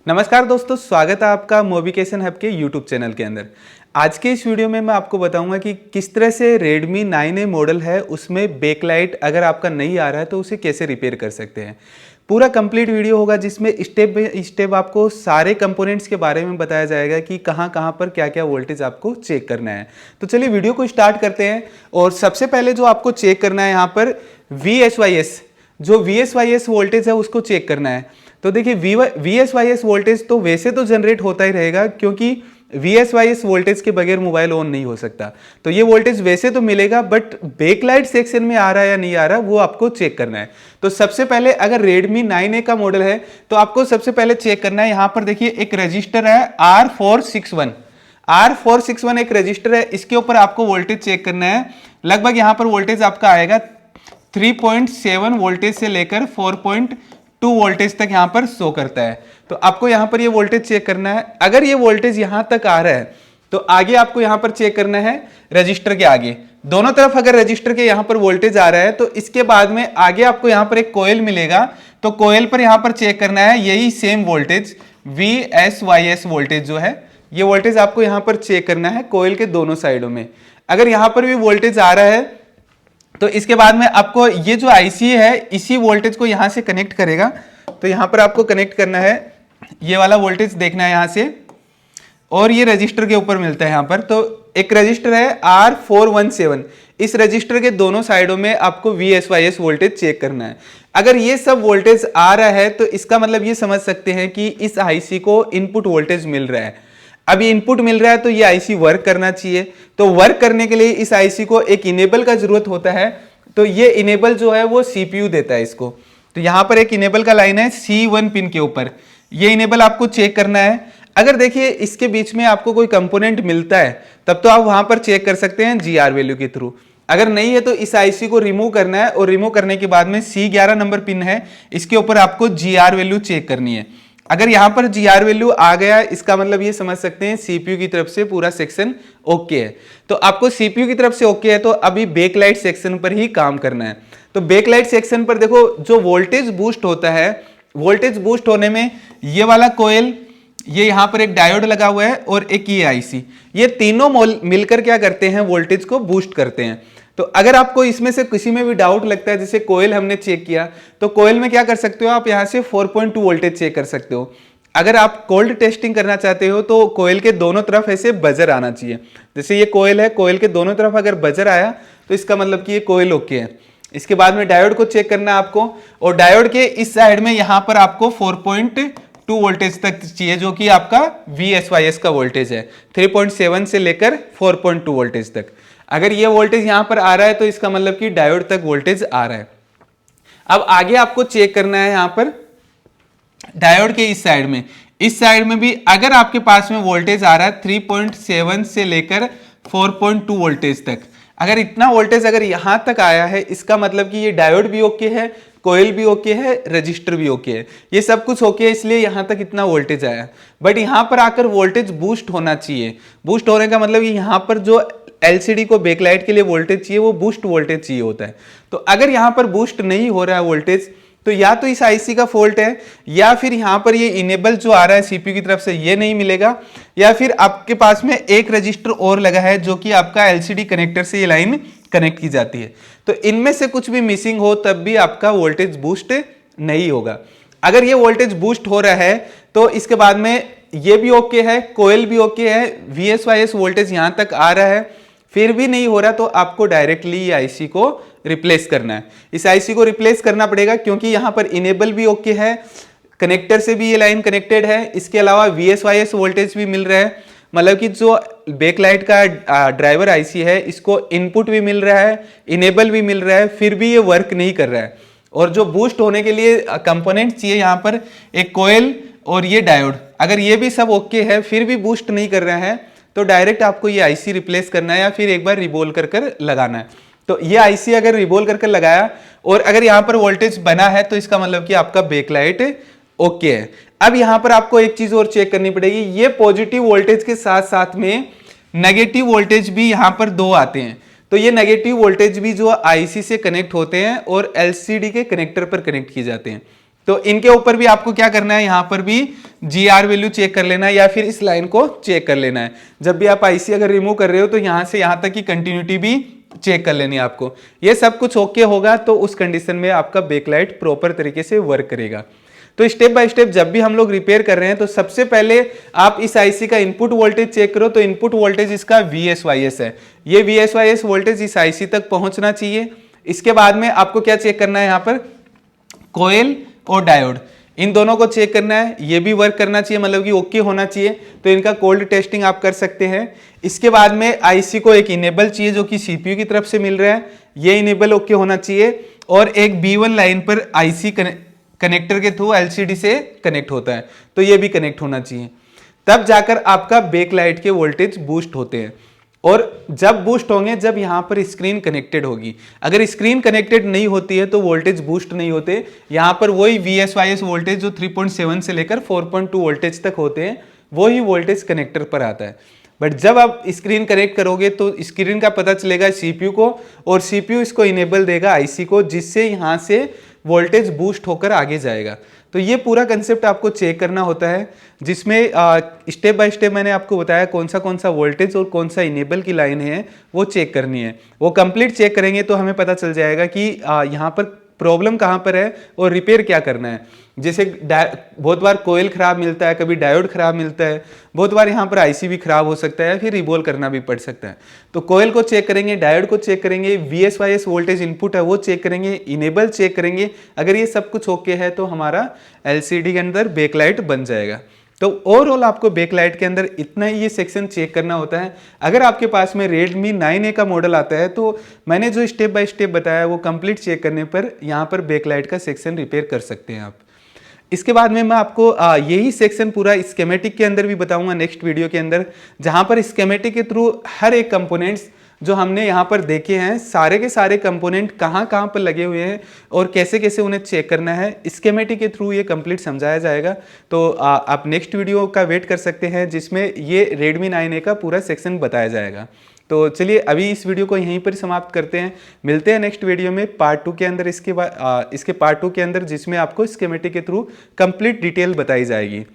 नमस्कार दोस्तों, स्वागत है आपका मोबिकेशन हब के यूट्यूब चैनल के अंदर। आज के इस वीडियो में मैं आपको बताऊंगा कि किस तरह से Redmi 9A मॉडल है उसमें बैकलाइट अगर आपका नहीं आ रहा है तो उसे कैसे रिपेयर कर सकते हैं। पूरा कंप्लीट वीडियो होगा जिसमें स्टेप बाय स्टेप आपको सारे कंपोनेंट्स के बारे में बताया जाएगा कि कहाँ कहाँ पर क्या क्या वोल्टेज आपको चेक करना है। तो चलिए वीडियो को स्टार्ट करते हैं। और सबसे पहले जो आपको चेक करना है यहाँ पर VSYS, जो VSYS वोल्टेज है उसको चेक करना है। तो देखिए VSYS वोल्टेज तो वैसे तो जनरेट होता ही रहेगा, क्योंकि VSYS वोल्टेज के बगैर मोबाइल ऑन नहीं हो सकता। तो ये वोल्टेज वैसे तो मिलेगा, बट बैकलाइट सेक्शन में आ रहा है या नहीं आ रहा वो आपको चेक करना है। तो सबसे पहले अगर Redmi 9A का मॉडल है तो आपको सबसे पहले चेक करना है, यहाँ पर देखिए एक रजिस्टर है R461 एक रजिस्टर है, इसके ऊपर आपको वोल्टेज चेक करना है। लगभग यहाँ पर वोल्टेज आपका आएगा 3.7 वोल्टेज से लेकर 4.2 वोल्टेज तक यहाँ पर शो करता है। तो आपको यहाँ पर ये वोल्टेज चेक करना है। अगर ये वोल्टेज यहाँ तक आ रहा है तो आगे आपको यहाँ पर चेक करना है रजिस्टर के आगे दोनों तरफ। अगर रजिस्टर के यहाँ पर वोल्टेज आ रहा है तो इसके बाद में आगे आपको यहाँ पर एक कोयल मिलेगा, तो कोयल पर यहाँ पर चेक करना है यही सेम वोल्टेज VSYS वोल्टेज जो है, ये वोल्टेज आपको यहाँ पर चेक करना है कोयल के दोनों साइडों में। अगर यहाँ पर भी वोल्टेज आ रहा है तो इसके बाद में आपको ये जो आईसी है इसी वोल्टेज को यहां से कनेक्ट करेगा। तो यहां पर आपको कनेक्ट करना है, ये वाला वोल्टेज देखना है यहां से, और ये रजिस्टर के ऊपर मिलता है यहां पर। तो एक रजिस्टर है R417, इस रजिस्टर के दोनों साइडों में आपको VSYS वोल्टेज चेक करना है। अगर ये सब वोल्टेज आ रहा है तो इसका मतलब ये समझ सकते हैं कि इस आईसी को इनपुट वोल्टेज मिल रहा है। अभी इनपुट मिल रहा है तो ये आईसी वर्क करना चाहिए। तो वर्क करने के लिए इस आईसी को एक इनेबल का जरूरत होता है। तो ये इनेबल जो है वो सीपीयू देता है इसको। तो यहाँ पर एक इनेबल का लाइन है C1 पिन के ऊपर, ये इनेबल आपको चेक करना है। अगर देखिए इसके बीच में आपको कोई कंपोनेंट मिलता है तब तो आप वहां पर चेक कर सकते हैं GR वैल्यू के थ्रू। अगर नहीं है तो इस आईसी को रिमूव करना है, और रिमूव करने के बाद में C11 नंबर पिन है, इसके ऊपर आपको GR वैल्यू चेक करनी है। अगर यहां पर GR वैल्यू आ गया, इसका मतलब ये समझ सकते हैं सीपीयू की तरफ से पूरा सेक्शन ओके है। तो आपको सीपीयू की तरफ से ओके है तो अभी बैकलाइट सेक्शन पर ही काम करना है। तो बैकलाइट सेक्शन पर देखो जो वोल्टेज बूस्ट होता है, वोल्टेज बूस्ट होने में ये वाला कोयल, ये यहां पर एक डायोड लगा हुआ है और एक ये आईसी, ये तीनों मिलकर क्या करते हैं, वोल्टेज को बूस्ट करते हैं। तो अगर आपको इसमें से किसी में भी डाउट लगता है, जैसे कोयल हमने चेक किया, तो कोयल में क्या कर सकते हो आप, यहां से 4.2 वोल्टेज चेक कर सकते हो। अगर आप कोल्ड टेस्टिंग करना चाहते हो तो कोयल के दोनों तरफ ऐसे बजर आना चाहिए। जैसे ये कोयल है, कोयल के दोनों तरफ अगर बजर आया तो इसका मतलब कि ये कोयल ओके है। इसके बाद में डायोड को चेक करना है आपको, और डायोड के इस साइड में यहां पर आपको 4.2 वोल्टेज तक चाहिए, जो कि आपका VSYS का वोल्टेज है, 3.7 से लेकर 4.2 वोल्टेज तक। अगर ये वोल्टेज यहां पर आ रहा है तो इसका मतलब कि डायोड तक वोल्टेज आ रहा है। अब आगे आपको चेक करना है यहां पर डायोड के इस साइड में भी अगर आपके पास में वोल्टेज आ रहा है 3.7 से लेकर 4.2 वोल्टेज तक, अगर इतना वोल्टेज अगर यहां तक आया है, इसका मतलब कि ये डायोड भी ओके है, कोयल भी ओके है, रजिस्टर भी ओके है, ये सब कुछ ओके है, इसलिए यहां तक इतना वोल्टेज आया। बट यहां पर आकर वोल्टेज बूस्ट होना चाहिए। बूस्ट होने का मतलब यहां पर जो एलसीडी को बैकलाइट के लिए वोल्टेज चाहिए वो बूस्ट वोल्टेज चाहिए होता है। तो अगर यहां पर बूस्ट नहीं हो रहा है वोल्टेज, तो या तो इस आईसी का फॉल्ट है, या फिर यहां पर ये इनेबल जो आ रहा है सीपीयू की तरफ से ये नहीं मिलेगा, या फिर आपके पास में एक रजिस्टर और लगा है जो कि आपका एलसीडी कनेक्टर से ये लाइन कनेक्ट की जाती है। तो इनमें से कुछ भी मिसिंग हो तब भी आपका वोल्टेज बूस्ट नहीं होगा। अगर ये वोल्टेज बूस्ट हो रहा है तो इसके बाद में ये भी ओके है, कोयल भी ओके है, VSYS वोल्टेज यहां तक आ रहा है, फिर भी नहीं हो रहा तो आपको डायरेक्टली ये आईसी को रिप्लेस करना है। इस आईसी को रिप्लेस करना पड़ेगा क्योंकि यहां पर इनेबल भी ओके है, कनेक्टर से भी ये लाइन कनेक्टेड है, इसके अलावा VSYS वोल्टेज भी मिल रहा है। मतलब कि जो बैकलाइट का ड्राइवर आईसी है इसको इनपुट भी मिल रहा है, इनेबल भी मिल रहा है, फिर भी ये वर्क नहीं कर रहा है। और जो बूस्ट होने के लिए कंपोनेंट चाहिए यहाँ पर एक कोयल और ये डायोड, अगर ये भी सब ओके है फिर भी बूस्ट नहीं कर रहा है तो डायरेक्ट आपको ये आईसी रिप्लेस करना है या फिर एक बार रिबोल कर लगाना है। तो ये आईसी अगर रिबोल कर लगाया और अगर यहाँ पर वोल्टेज बना है तो इसका मतलब कि आपका बैकलाइट ओके है। अब यहाँ पर आपको एक चीज और चेक करनी पड़ेगी, ये पॉजिटिव वोल्टेज के साथ साथ में नेगेटिव वोल्टेज भी यहाँ पर दो आते हैं। तो ये नेगेटिव वोल्टेज भी जो आईसी से कनेक्ट होते हैं और एलसीडी के कनेक्टर पर कनेक्ट किए जाते हैं। तो इनके ऊपर भी आपको क्या करना है, यहाँ पर भी GR वैल्यू चेक कर लेना है या फिर इस लाइन को चेक कर लेना है। जब भी आप IC अगर रिमूव कर रहे हो तो यहाँ से यहाँ तक की कंटिन्यूटी भी चेक कर लेनी है आपको। ये सब कुछ ओके होगा तो उस कंडीशन में आपका बैकलाइट प्रॉपर तरीके से वर्क करेगा। तो स्टेप बाय स्टेप जब भी हम लोग रिपेयर कर रहे हैं तो सबसे पहले आप इस IC का इनपुट वोल्टेज चेक करो। तो इनपुट वोल्टेज इसका VSYS है, ये VSYS वोल्टेज इस IC तक पहुंचना चाहिए। इसके बाद में आपको क्या चेक करना है, यहाँ पर कोयल और डायोड, इन दोनों को चेक करना है। ये भी वर्क करना चाहिए, मतलब कि ओके होना चाहिए। तो इनका कोल्ड टेस्टिंग आप कर सकते हैं। इसके बाद में IC को एक इनेबल चाहिए जो कि CPU की तरफ से मिल रहा है, ये इनेबल ओके होना चाहिए। और एक B1 लाइन पर IC कनेक्टर के थ्रू LCD से कनेक्ट होता है, तो ये भी कनेक्ट होना चाहिए। तब जाकर आपका बैकलाइट के वोल्टेज बूस्ट होते हैं। और जब बूस्ट होंगे जब यहां पर स्क्रीन कनेक्टेड होगी। अगर स्क्रीन कनेक्टेड नहीं होती है तो वोल्टेज बूस्ट नहीं होते। यहां पर वही VSYS वोल्टेज जो 3.7 से लेकर 4.2 वोल्टेज तक होते हैं, वही वोल्टेज कनेक्टर पर आता है। बट जब आप स्क्रीन कनेक्ट करोगे तो स्क्रीन का पता चलेगा CPU को, और CPU इसको इनेबल देगा IC को, जिससे यहां से वोल्टेज बूस्ट होकर आगे जाएगा। तो ये पूरा कंसेप्ट आपको चेक करना होता है, जिसमें स्टेप बाय स्टेप मैंने आपको बताया कौन सा वोल्टेज और कौन सा इनेबल की लाइन है वो चेक करनी है। वो कंप्लीट चेक करेंगे तो हमें पता चल जाएगा कि यहाँ पर प्रॉब्लम कहाँ पर है और रिपेयर क्या करना है। जैसे बहुत बार कोयल खराब मिलता है, कभी डायोड खराब मिलता है, बहुत बार यहाँ पर IC भी खराब हो सकता है, फिर रिबोल करना भी पड़ सकता है। तो कोयल को चेक करेंगे, डायोड को चेक करेंगे, VSYS वोल्टेज इनपुट है वो चेक करेंगे, इनेबल चेक करेंगे। अगर ये सब कुछ ओके है तो हमारा LCD के अंदर बैकलाइट बन जाएगा। तो ओवरऑल आपको बैकलाइट के अंदर इतना ही ये सेक्शन चेक करना होता है। अगर आपके पास में Redmi 9A का मॉडल आता है तो मैंने जो स्टेप बाय स्टेप बताया वो कंप्लीट चेक करने पर यहाँ पर बैकलाइट का सेक्शन रिपेयर कर सकते हैं आप। इसके बाद में मैं आपको यही सेक्शन पूरा स्कीमेटिक के अंदर भी बताऊंगा नेक्स्ट वीडियो के अंदर, जहां पर स्कीमेटिक के थ्रू हर एक कंपोनेंट्स जो हमने यहाँ पर देखे हैं, सारे के सारे कंपोनेंट कहाँ कहाँ पर लगे हुए हैं और कैसे कैसे उन्हें चेक करना है, स्कीमेटिक के थ्रू ये कंप्लीट समझाया जाएगा। तो आप नेक्स्ट वीडियो का वेट कर सकते हैं जिसमें ये Redmi 9A का पूरा सेक्शन बताया जाएगा। तो चलिए अभी इस वीडियो को यहीं पर समाप्त करते हैं, मिलते हैं नेक्स्ट वीडियो में पार्ट 2 के अंदर। इसके पार्ट 2 के अंदर जिसमें आपको स्कीमेटिक के थ्रू कंप्लीट डिटेल बताई जाएगी।